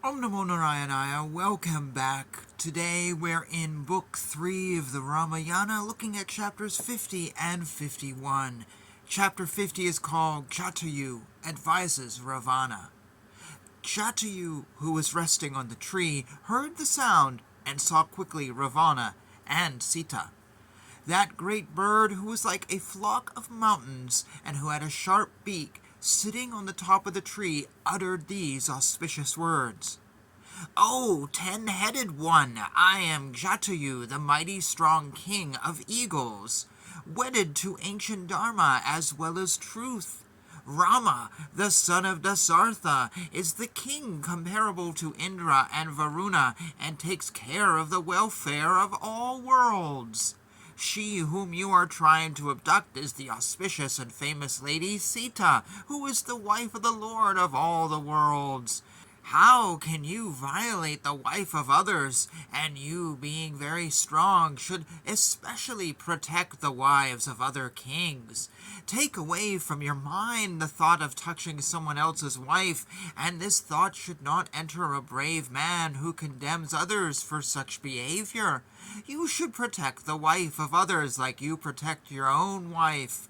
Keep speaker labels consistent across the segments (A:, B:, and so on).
A: Om Namo Narayana, welcome back. Today we're in Book 3 of the Ramayana, looking at chapters 50 and 51. Chapter 50 is called Jatayu Advises Ravana. Jatayu, who was resting on the tree, heard the sound and saw quickly Ravana and Sita. That great bird who was like a flock of mountains and who had a sharp beak, sitting on the top of the tree, uttered these auspicious words. "O 10-headed one, I am Jatayu, the mighty strong king of eagles, wedded to ancient Dharma as well as truth. Rama, the son of Dasartha, is the king comparable to Indra and Varuna, and takes care of the welfare of all worlds. She whom you are trying to abduct is the auspicious and famous lady Sita, who is the wife of the Lord of all the worlds. How can you violate the wife of others, and you, being very strong, should especially protect the wives of other kings? Take away from your mind the thought of touching someone else's wife, and this thought should not enter a brave man who condemns others for such behavior. You should protect the wife of others like you protect your own wife.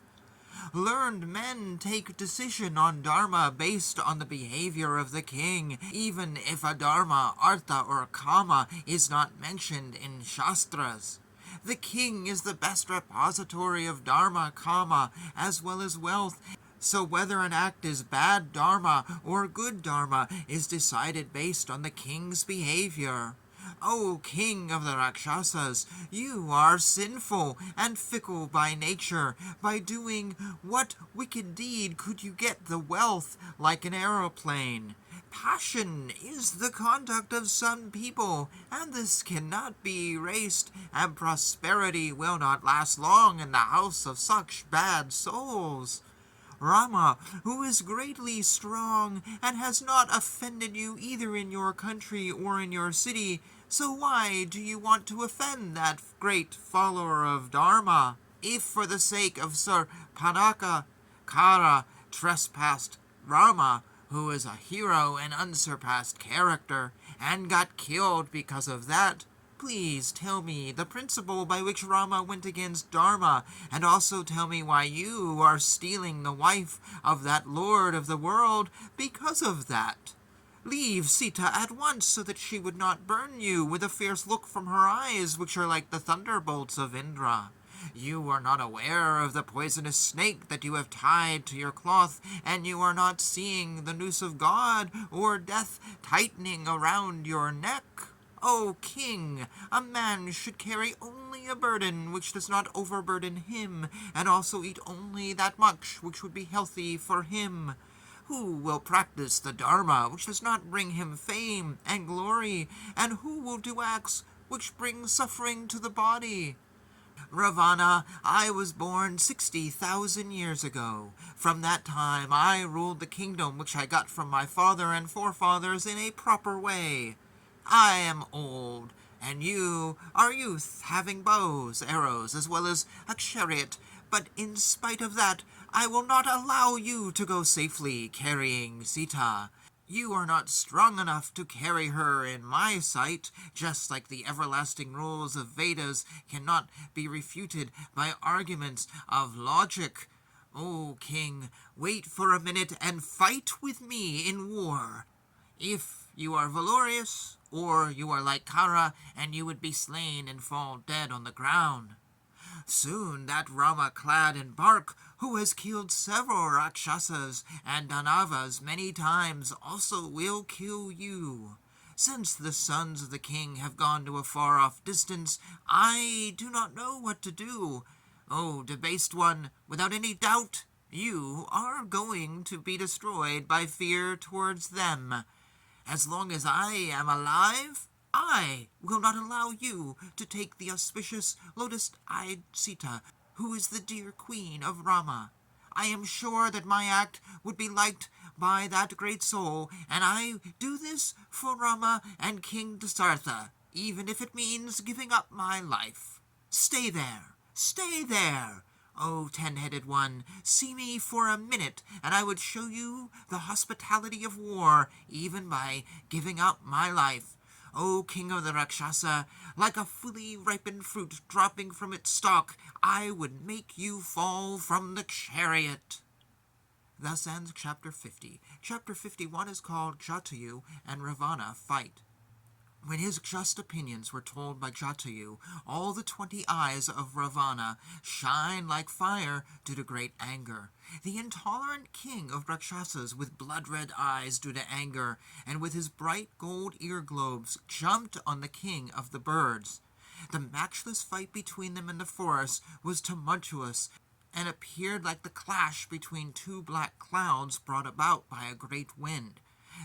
A: Learned men take decision on dharma based on the behavior of the king, even if a dharma, artha, or kama is not mentioned in shastras. The king is the best repository of dharma, kama, as well as wealth, so whether an act is bad dharma or good dharma is decided based on the king's behavior. O king of the Rakshasas, you are sinful and fickle by nature. By doing what wicked deed could you get the wealth like an aeroplane? Passion is the conduct of some people, and this cannot be erased, and prosperity will not last long in the house of such bad souls. Rama, who is greatly strong, and has not offended you either in your country or in your city, so why do you want to offend that great follower of Dharma? If for the sake of Sir Panaka Kara trespassed Rama, who is a hero and unsurpassed character, and got killed because of that, please tell me the principle by which Rama went against Dharma, and also tell me why you are stealing the wife of that Lord of the world because of that. Leave Sita at once so that she would not burn you with a fierce look from her eyes, which are like the thunderbolts of Indra. You are not aware of the poisonous snake that you have tied to your cloth, and you are not seeing the noose of God or death tightening around your neck. O king, a man should carry only a burden which does not overburden him, and also eat only that much which would be healthy for him. Who will practice the Dharma which does not bring him fame and glory, and who will do acts which bring suffering to the body? Ravana, I was born 60,000 years ago. From that time I ruled the kingdom which I got from my father and forefathers in a proper way. I am old, and you are youth, having bows, arrows, as well as a chariot, but in spite of that, I will not allow you to go safely carrying Sita. You are not strong enough to carry her in my sight, just like the everlasting rules of Vedas cannot be refuted by arguments of logic. O king, wait for a minute and fight with me in war. If you are valorous, or you are like Kara, and you would be slain and fall dead on the ground. Soon that Rama clad in bark, who has killed several Rakshasas and Danavas many times, also will kill you. Since the sons of the king have gone to a far-off distance, I do not know what to do. O debased one, without any doubt, you are going to be destroyed by fear towards them. As long as I am alive, I will not allow you to take the auspicious lotus-eyed Sita, who is the dear queen of Rama. I am sure that my act would be liked by that great soul, and I do this for Rama and King Dasartha, even if it means giving up my life. Stay there, stay there. O 10-headed one, see me for a minute, and I would show you the hospitality of war, even by giving up my life. O king of the Rakshasa, like a fully ripened fruit dropping from its stalk, I would make you fall from the chariot. Thus ends chapter 50. Chapter 51 is called Jatayu and Ravana Fight. When his just opinions were told by Jatayu, all the 20 eyes of Ravana shine like fire due to great anger. The intolerant king of Rakshasas with blood-red eyes due to anger, and with his bright gold ear globes, jumped on the king of the birds. The matchless fight between them in the forest was tumultuous, and appeared like the clash between two black clouds brought about by a great wind.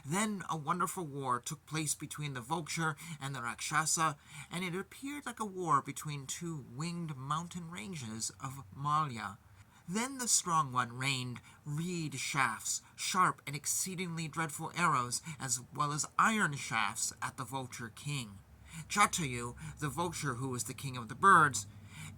A: Then a wonderful war took place between the vulture and the Rakshasa, and it appeared like a war between two winged mountain ranges of Malya. Then the strong one rained reed shafts, sharp and exceedingly dreadful arrows, as well as iron shafts at the vulture king. Jatayu, the vulture who was the king of the birds,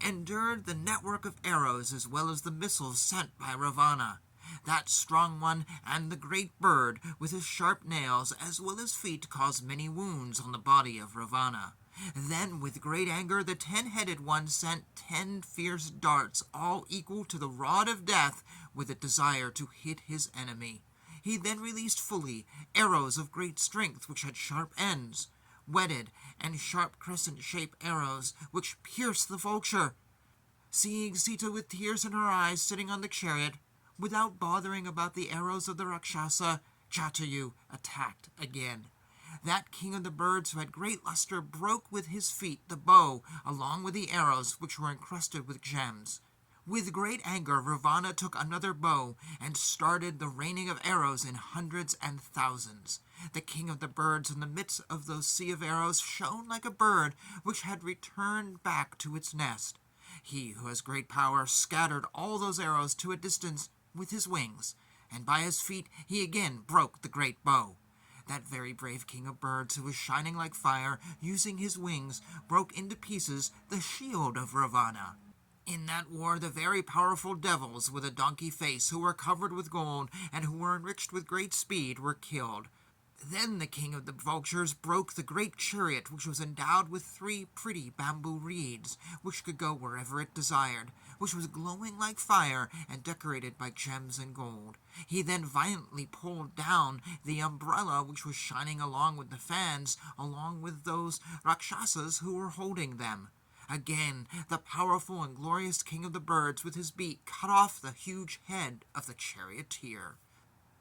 A: endured the network of arrows as well as the missiles sent by Ravana. That strong one and the great bird with his sharp nails as well as feet caused many wounds on the body of Ravana. Then with great anger the 10-headed one sent 10 fierce darts, all equal to the rod of death, with a desire to hit his enemy. He then released fully arrows of great strength which had sharp ends, whetted and sharp crescent-shaped arrows which pierced the vulture. Seeing Sita with tears in her eyes sitting on the chariot, without bothering about the arrows of the Rakshasa, Jatayu attacked again. That king of the birds who had great luster broke with his feet the bow, along with the arrows which were encrusted with gems. With great anger Ravana took another bow, and started the raining of arrows in hundreds and thousands. The king of the birds in the midst of those sea of arrows shone like a bird which had returned back to its nest. He who has great power scattered all those arrows to a distance with his wings, and by his feet he again broke the great bow. That very brave king of birds, who was shining like fire, using his wings, broke into pieces the shield of Ravana. In that war the very powerful devils with a donkey face, who were covered with gold, and who were enriched with great speed, were killed. Then the king of the vultures broke the great chariot, which was endowed with 3 pretty bamboo reeds, which could go wherever it desired, which was glowing like fire and decorated by gems and gold. He then violently pulled down the umbrella which was shining along with the fans, along with those Rakshasas who were holding them. Again, the powerful and glorious king of the birds with his beak cut off the huge head of the charioteer.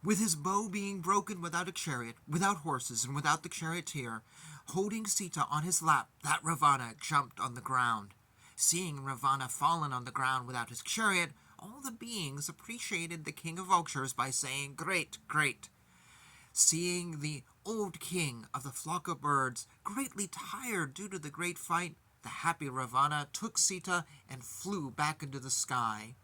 A: With his bow being broken without a chariot, without horses, and without the charioteer, holding Sita on his lap, that Ravana jumped on the ground. Seeing Ravana fallen on the ground without his chariot, all the beings appreciated the king of vultures by saying, "Great, great." Seeing the old king of the flock of birds, greatly tired due to the great fight, the happy Ravana took Sita and flew back into the sky.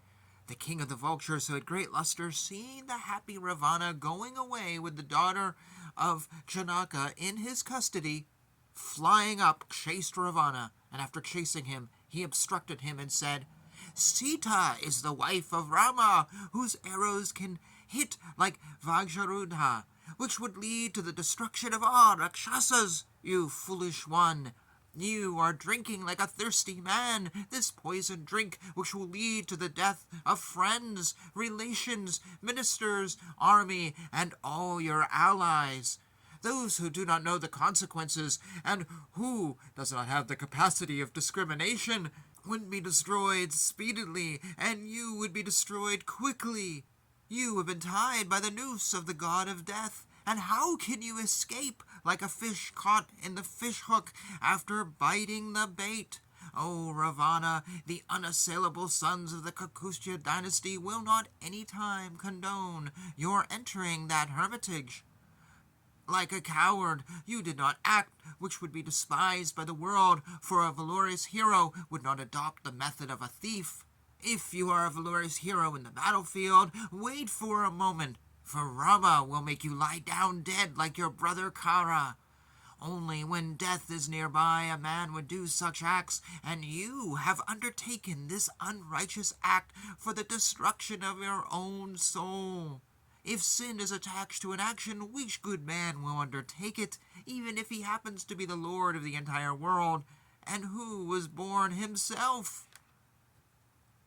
A: The king of the vultures, who had great luster, seeing the happy Ravana going away with the daughter of Janaka in his custody, flying up, chased Ravana, and after chasing him, he obstructed him and said, "Sita is the wife of Rama, whose arrows can hit like Vajrarudha, which would lead to the destruction of all Rakshasas. You foolish one! You are drinking like a thirsty man this poisoned drink, which will lead to the death of friends, relations, ministers, army, and all your allies. Those who do not know the consequences, and who does not have the capacity of discrimination, would be destroyed speedily, and you would be destroyed quickly. You have been tied by the noose of the god of death, and how can you escape like a fish caught in the fish hook after biting the bait? O Ravana, the unassailable sons of the Kakustya dynasty will not any time condone your entering that hermitage. Like a coward, you did not act, which would be despised by the world, for a valorous hero would not adopt the method of a thief. If you are a valorous hero in the battlefield, wait for a moment, for Rama will make you lie down dead like your brother Kara. Only when death is nearby a man would do such acts, and you have undertaken this unrighteous act for the destruction of your own soul. If sin is attached to an action, which good man will undertake it, even if he happens to be the lord of the entire world, and who was born himself?"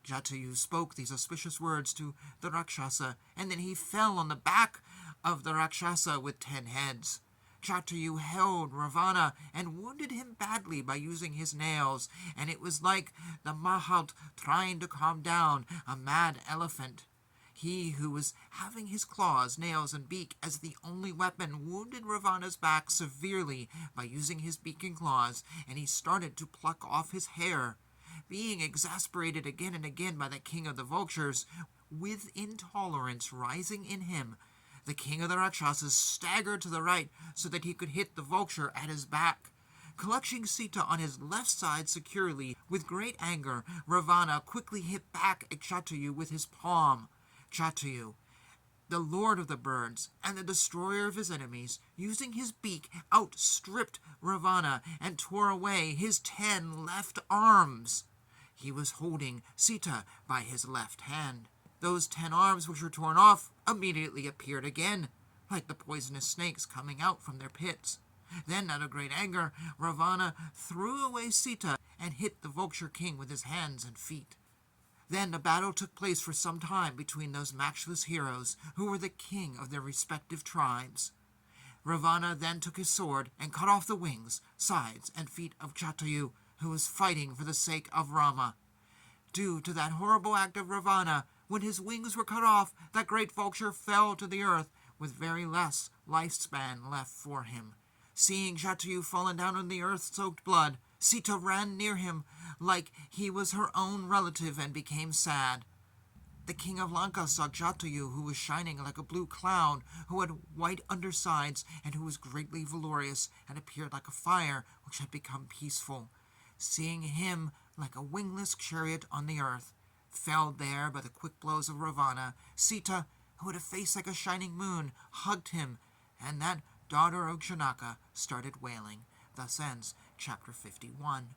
A: Jatayu spoke these auspicious words to the Rakshasa, and then he fell on the back of the Rakshasa with 10 heads. Jatayu held Ravana and wounded him badly by using his nails, and it was like the Mahalt trying to calm down a mad elephant. He who was having his claws, nails, and beak as the only weapon wounded Ravana's back severely by using his beak and claws, and he started to pluck off his hair. Being exasperated again and again by the king of the vultures, with intolerance rising in him, the king of the Rakshasas staggered to the right so that he could hit the vulture at his back. Clutching Sita on his left side securely, with great anger, Ravana quickly hit back at Jatayu with his palm. Jatayu, the lord of the birds and the destroyer of his enemies, using his beak, outstripped Ravana and tore away his 10 left arms. He was holding Sita by his left hand. Those 10 arms which were torn off immediately appeared again, like the poisonous snakes coming out from their pits. Then, out of great anger, Ravana threw away Sita and hit the vulture king with his hands and feet. Then a battle took place for some time between those matchless heroes, who were the king of their respective tribes. Ravana then took his sword and cut off the wings, sides, and feet of Jatayu, who was fighting for the sake of Rama. Due to that horrible act of Ravana, when his wings were cut off, that great vulture fell to the earth, with very less lifespan left for him. Seeing Jatayu fallen down in the earth-soaked blood, Sita ran near him like he was her own relative and became sad. The king of Lanka saw Jatayu, who was shining like a blue cloud, who had white undersides, and who was greatly valorous, and appeared like a fire which had become peaceful. Seeing him like a wingless chariot on the earth, felled there by the quick blows of Ravana, Sita, who had a face like a shining moon, hugged him, and that daughter of Janaka started wailing. Thus ends chapter 51.